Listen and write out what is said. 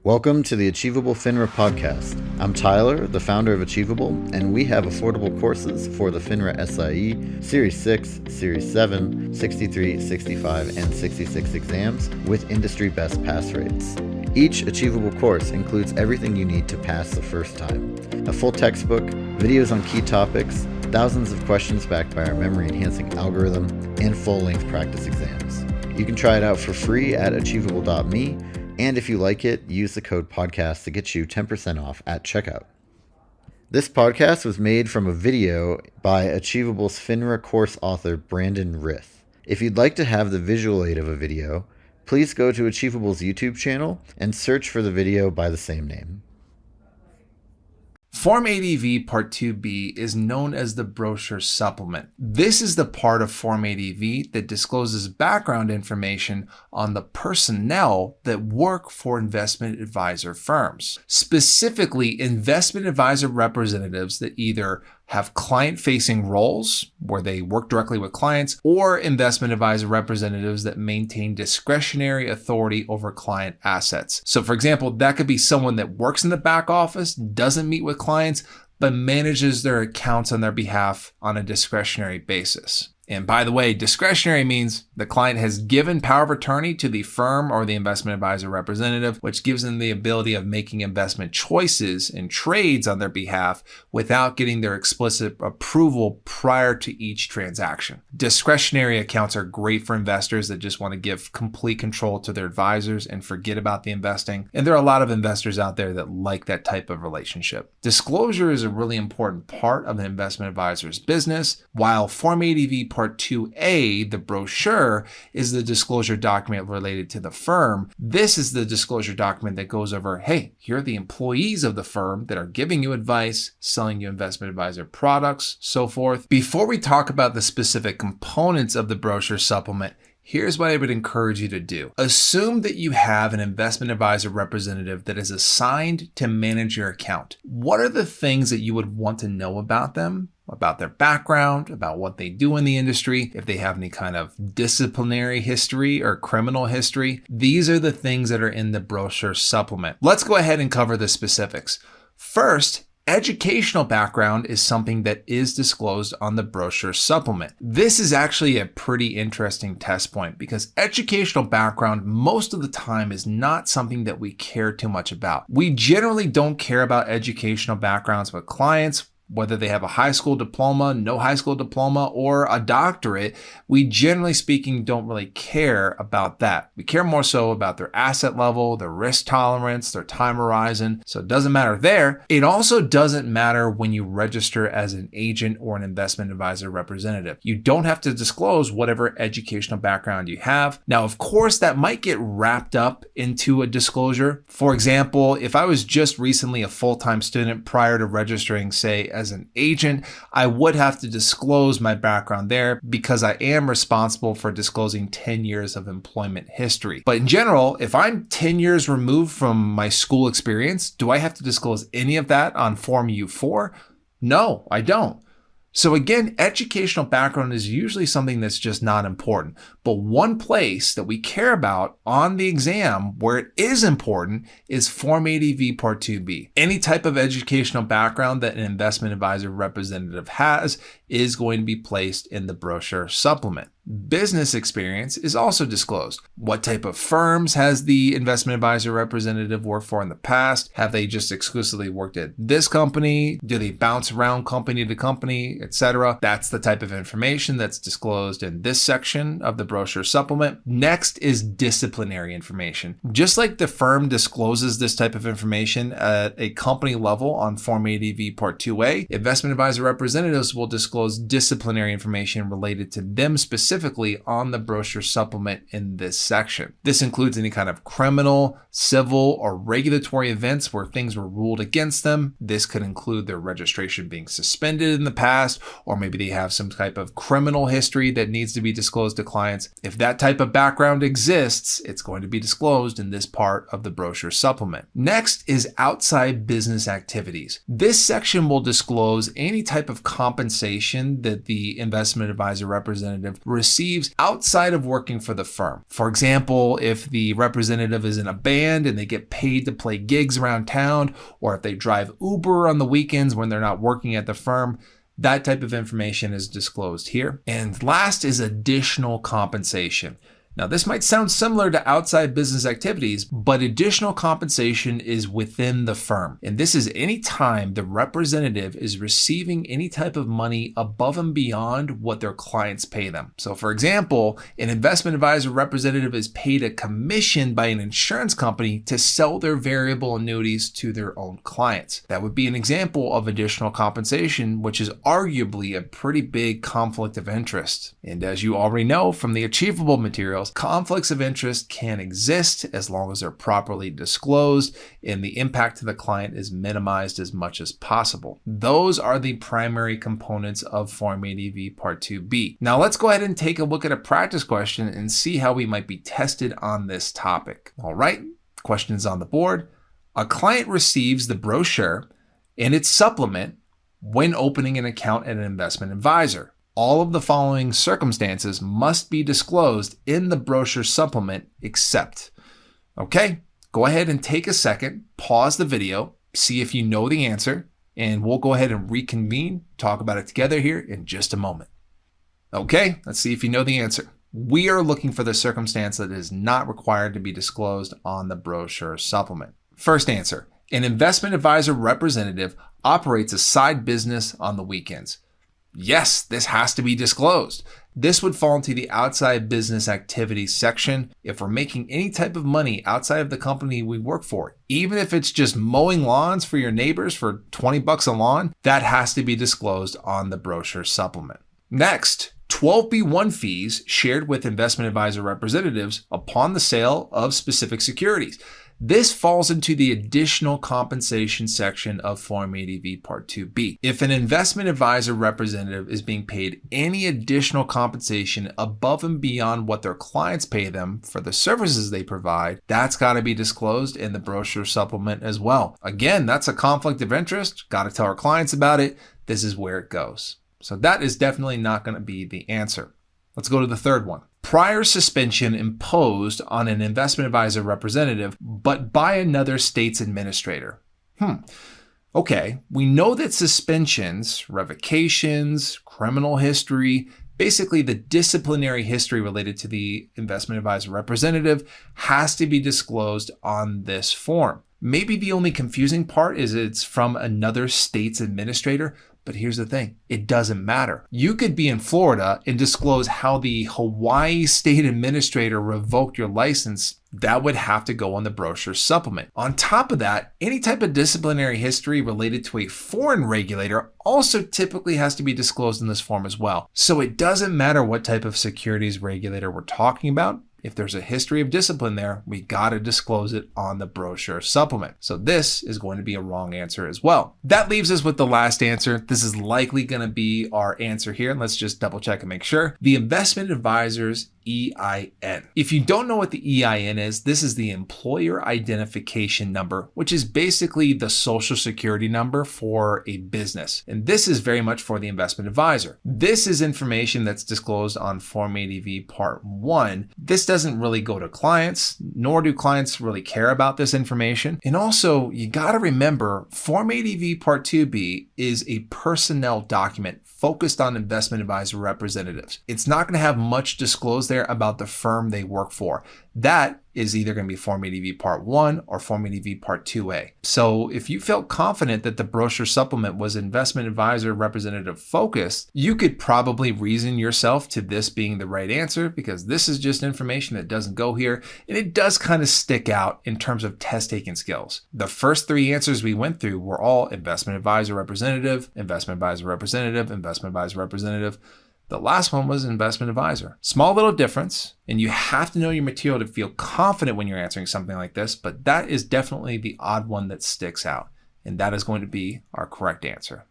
Welcome to the Achievable FINRA podcast. I'm Tyler, the founder of Achievable, and we have affordable courses for the FINRA SIE, Series 6, Series 7, 63, 65, and 66 exams with industry best pass rates. Each Achievable course includes everything you need to pass the first time. A full textbook, videos on key topics, thousands of questions backed by our memory-enhancing algorithm, and full-length practice exams. You can try it out for free at achievable.me. And if you like it, use the code podcast to get you 10% off at checkout. This podcast was made from a video by Achievable's FINRA course author, Brandon Rith. If you'd like to have the visual aid of a video, please go to Achievable's YouTube channel and search for the video by the same name. Form ADV Part 2B is known as the brochure supplement. This is the part of Form ADV that discloses background information on the personnel that work for investment advisor firms, specifically investment advisor representatives that either have client-facing roles where they work directly with clients, or investment advisor representatives that maintain discretionary authority over client assets. So for example, that could be someone that works in the back office, doesn't meet with clients, but manages their accounts on their behalf on a discretionary basis. And by the way, discretionary means the client has given power of attorney to the firm or the investment advisor representative, which gives them the ability of making investment choices and trades on their behalf without getting their explicit approval prior to each transaction. Discretionary accounts are great for investors that just want to give complete control to their advisors and forget about the investing. And there are a lot of investors out there that like that type of relationship. Disclosure is a really important part of an investment advisor's business, while Form ADV Part 2A, the brochure, is the disclosure document related to the firm. This is the disclosure document that goes over, hey, here are the employees of the firm that are giving you advice, selling you investment advisor products, so forth. Before we talk about the specific components of the brochure supplement, here's what I would encourage you to do. Assume that you have an investment advisor representative that is assigned to manage your account. What are the things that you would want to know about them? About their background, about what they do in the industry, if they have any kind of disciplinary history or criminal history. These are the things that are in the brochure supplement. Let's go ahead and cover the specifics. First, educational background is something that is disclosed on the brochure supplement. This is actually a pretty interesting test point because educational background most of the time is not something that we care too much about. We generally don't care about educational backgrounds with clients, whether they have a high school diploma, no high school diploma, or a doctorate. We generally speaking don't really care about that. We care more so about their asset level, their risk tolerance, their time horizon. So it doesn't matter there. It also doesn't matter when you register as an agent or an investment advisor representative. You don't have to disclose whatever educational background you have. Now, of course, that might get wrapped up into a disclosure. For example, if I was just recently a full-time student prior to registering, say, as an agent, I would have to disclose my background there because I am responsible for disclosing 10 years of employment history. But in general, if I'm 10 years removed from my school experience, do I have to disclose any of that on Form U4? No, I don't. So again, educational background is usually something that's just not important. But one place that we care about on the exam where it is important is Form ADV Part 2B. Any type of educational background that an investment advisor representative has is going to be placed in the brochure supplement. Business experience is also disclosed. What type of firms has the investment advisor representative worked for in the past? Have they just exclusively worked at this company? Do they bounce around company to company, etc.? That's the type of information that's disclosed in this section of the brochure supplement. Next is disciplinary information. Just like the firm discloses this type of information at a company level on Form ADV Part 2A, investment advisor representatives will disclose disciplinary information related to them specifically on the brochure supplement in this section. This includes any kind of criminal, civil, or regulatory events where things were ruled against them. This could include their registration being suspended in the past, or maybe they have some type of criminal history that needs to be disclosed to clients. If that type of background exists, it's going to be disclosed in this part of the brochure supplement. Next is outside business activities. This section will disclose any type of compensation that the investment advisor representative receives outside of working for the firm. For example, if the representative is in a band and they get paid to play gigs around town, or if they drive Uber on the weekends when they're not working at the firm, that type of information is disclosed here. And last is additional compensation. Now, this might sound similar to outside business activities, but additional compensation is within the firm. And this is any time the representative is receiving any type of money above and beyond what their clients pay them. So for example, an investment advisor representative is paid a commission by an insurance company to sell their variable annuities to their own clients. That would be an example of additional compensation, which is arguably a pretty big conflict of interest. And as you already know from the achievable materials, conflicts of interest can exist as long as they're properly disclosed and the impact to the client is minimized as much as possible. Those are the primary components of Form ADV Part 2B. Now let's go ahead and take a look at a practice question and see how we might be tested on this topic. All right, questions on the board. A client receives the brochure and its supplement when opening an account at an investment advisor. All of the following circumstances must be disclosed in the brochure supplement except. Okay, go ahead and take a second, pause the video, see if you know the answer, and we'll go ahead and reconvene, talk about it together here in just a moment. Okay, let's see if you know the answer. We are looking for the circumstance that is not required to be disclosed on the brochure supplement. First answer, an investment advisor representative operates a side business on the weekends. Yes, this has to be disclosed. This would fall into the outside business activities section. If we're making any type of money outside of the company we work for, even if it's just mowing lawns for your neighbors for $20 a lawn, that has to be disclosed on the brochure supplement. Next, 12B1 fees shared with investment advisor representatives upon the sale of specific securities. This falls into the additional compensation section of Form ADV Part 2B. If an investment advisor representative is being paid any additional compensation above and beyond what their clients pay them for the services they provide, that's got to be disclosed in the brochure supplement as well. Again, that's a conflict of interest. Got to tell our clients about it. This is where it goes. So that is definitely not going to be the answer. Let's go to the third one. Prior suspension imposed on an investment advisor representative, but by another state's administrator. Okay, we know that suspensions, revocations, criminal history, basically the disciplinary history related to the investment advisor representative has to be disclosed on this form. Maybe the only confusing part is it's from another state's administrator. But here's the thing, it doesn't matter. You could be in Florida and disclose how the Hawaii state administrator revoked your license. That would have to go on the brochure supplement. On top of that, any type of disciplinary history related to a foreign regulator also typically has to be disclosed in this form as well. So it doesn't matter what type of securities regulator we're talking about. If there's a history of discipline there, we got to disclose it on the brochure supplement. So this is going to be a wrong answer as well. That leaves us with the last answer. This is likely going to be our answer here. Let's just double check and make sure. The investment advisor's EIN. If you don't know what the EIN is, this is the employer identification number, which is basically the social security number for a business. And this is very much for the investment advisor. This is information that's disclosed on Form ADV Part 1. This doesn't really go to clients, nor do clients really care about this information. And also, you got to remember, Form ADV Part 2B is a personnel document focused on investment advisor representatives. It's not going to have much disclosed there about the firm they work for. That is either going to be Form ADV Part 1 or Form ADV Part 2A. So if you felt confident that the brochure supplement was investment advisor representative focused, you could probably reason yourself to this being the right answer because this is just information that doesn't go here and it does kind of stick out in terms of test taking skills. The first three answers we went through were all investment advisor representative, investment advisor representative, investment advisor representative. The last one was investment advisor. Small little difference, and you have to know your material to feel confident when you're answering something like this, but that is definitely the odd one that sticks out, and that is going to be our correct answer.